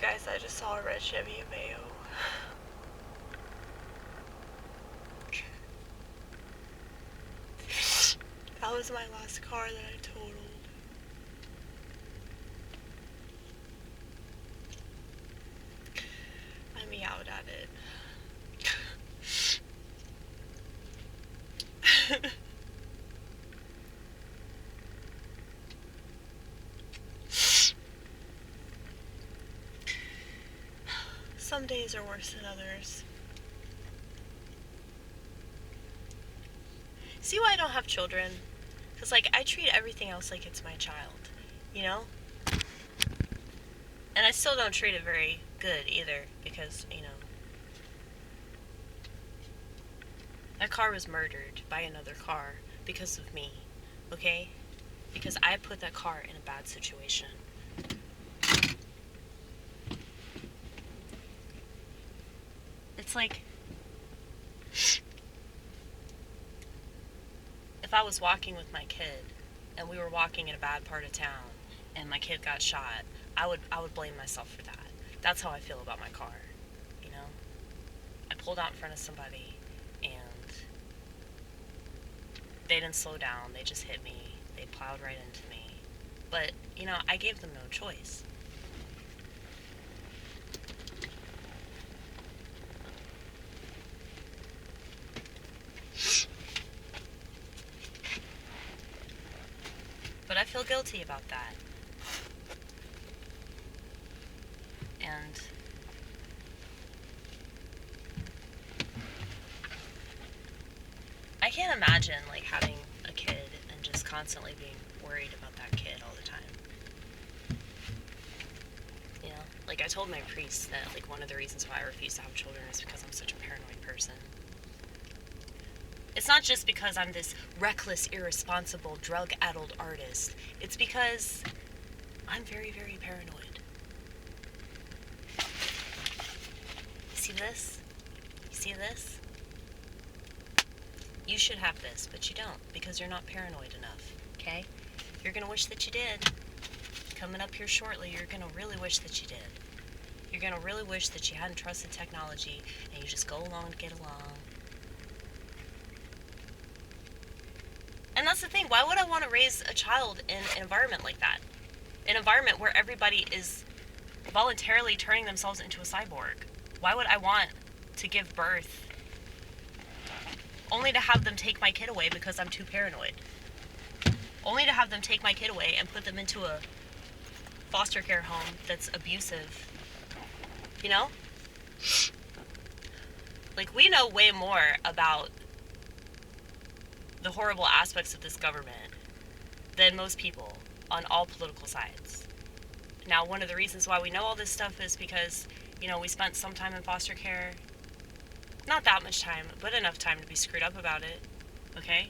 Guys, I just saw a red Chevy Aveo. That was my last car that I totaled. I meowed at it. Some days are worse than others. See why I don't have children? Because, like, I treat everything else like it's my child, you know? And I still don't treat it very good either, because, you know, that car was murdered by another car because of me, okay? Because I put that car in a bad situation. It's like, if I was walking with my kid and we were walking in a bad part of town and my kid got shot, I would blame myself for that. That's how I feel about my car, you know? I pulled out in front of somebody and they didn't slow down, they just hit me, they plowed right into me. But, you know, I gave them no choice. But I feel guilty about that. And I can't imagine, like, having a kid and just constantly being worried about that kid all the time. You know? Like, I told my priest that, like, one of the reasons why I refuse to have children is because I'm such a paranoid person. It's not just because I'm this reckless, irresponsible, drug-addled artist. It's because I'm very, very paranoid. You see this? You see this? You should have this, but you don't, because you're not paranoid enough, okay? You're gonna wish that you did. Coming up here shortly, you're gonna really wish that you did. You're gonna really wish that you hadn't trusted technology, and you just go along to get along. And that's the thing, why would I want to raise a child in an environment like that? An environment where everybody is voluntarily turning themselves into a cyborg. Why would I want to give birth only to have them take my kid away because I'm too paranoid? Only to have them take my kid away and put them into a foster care home that's abusive. You know? Like, we know way more about the horrible aspects of this government than most people on all political sides. Now, one of the reasons why we know all this stuff is because, you know, we spent some time in foster care. Not that much time, but enough time to be screwed up about it, okay?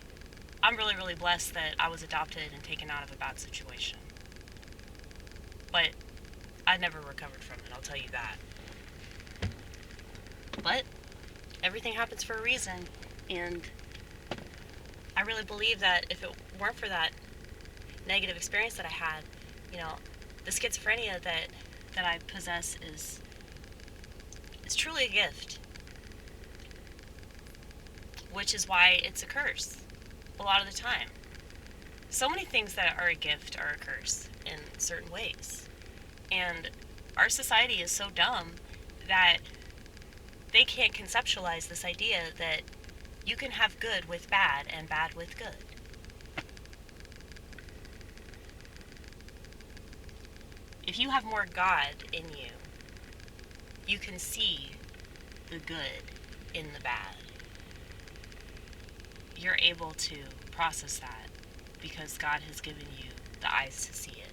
I'm really, really blessed that I was adopted and taken out of a bad situation. But I never recovered from it, I'll tell you that. But everything happens for a reason, and I really believe that if it weren't for that negative experience that I had, you know, the schizophrenia that I possess is truly a gift. Which is why it's a curse a lot of the time. So many things that are a gift are a curse in certain ways. And our society is so dumb that they can't conceptualize this idea that you can have good with bad and bad with good. If you have more God in you, you can see the good in the bad. You're able to process that because God has given you the eyes to see it.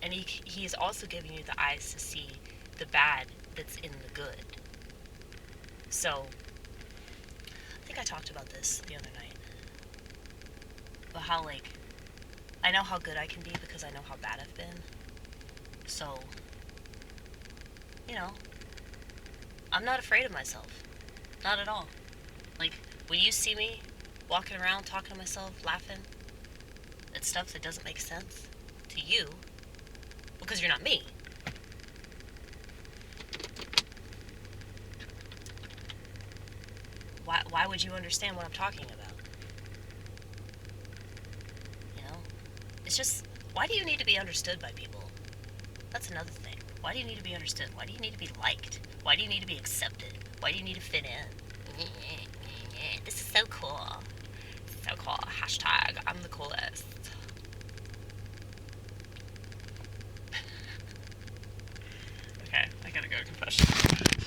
And he has also given you the eyes to see the bad that's in the good. So, I think I talked about this the other night. But how, like, I know how good I can be because I know how bad I've been. So, you know, I'm not afraid of myself. Not at all. Like, when you see me walking around talking to myself, laughing at stuff that doesn't make sense to you, because you're not me, Why would you understand what I'm talking about? You know? It's just, why do you need to be understood by people? That's another thing. Why do you need to be understood? Why do you need to be liked? Why do you need to be accepted? Why do you need to fit in? This is so cool. So cool. Hashtag I'm the coolest.